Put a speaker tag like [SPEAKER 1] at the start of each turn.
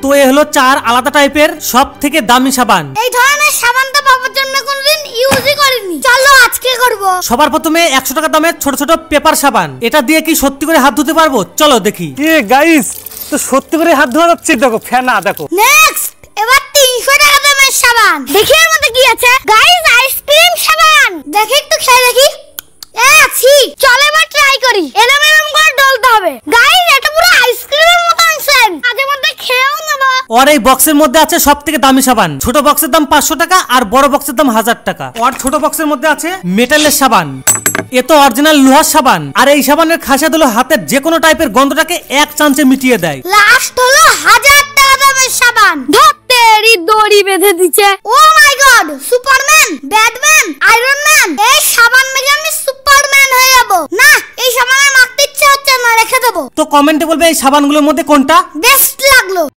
[SPEAKER 1] তো এ হলো 4 আলাদা টাইপের সব থেকে দামি সাবান।
[SPEAKER 2] এই ধরনের সাবানটা পাওয়ার জন্য কোনোদিন ইউজই করিনি, চলো আজকে করব।
[SPEAKER 1] সবার প্রথমে 100 টাকা দামের ছোট ছোট পেপার সাবান। এটা দিয়ে কি সত্যি করে হাত ধুতে পারবো? চলো দেখি।
[SPEAKER 3] এ গাইস, তো সত্যি করে হাত ধোয়া যাচ্ছে, দেখো ফেনা দেখো।
[SPEAKER 2] নেক্সট, এবার 300 টাকা দামের সাবান। দেখি এর মধ্যে কি আছে। গাইস, আইসক্রিম সাবান। দেখি একটু খেয়ে দেখি। আছি, চলো এবার ট্রাই করি। এরকম করে ডলতে হবে। গাইস, এটা পুরো আইসক্রিমের মতন সেন্ট। মাঝে মধ্যে খেয়েও নেব।
[SPEAKER 1] আর এই বক্সের মধ্যে আছে সব থেকে দামি সাবান। ছোট বক্সের দাম 500 টাকা আর বড় বক্সের দাম 1000 টাকা। আর ছোট বক্সের মধ্যে আছে মেটালের সাবান। এ তো অরিজিনাল লোহার সাবান। আর এই সাবানের খাসিয়াত হলো হাতের যে কোনো টাইপের গন্ধটাকে এক চান্সে মিটিয়ে দেয়।
[SPEAKER 2] লাস্ট হলো 1000 টাকা দামের সাবান। ধত্তেরি দড়ি বেঁধে দিচ্ছে। Oh my god, Superman, Batman, Iron Man, এই সাবান মেখে আমি সুপারম্যান হয়ে যাব। না, এই সাবান মাখতে ইচ্ছে হচ্ছে না, রেখে দেবো।
[SPEAKER 1] তো কমেন্টে বলবে এই সাবানগুলোর মধ্যে কোনটা
[SPEAKER 2] বেস্ট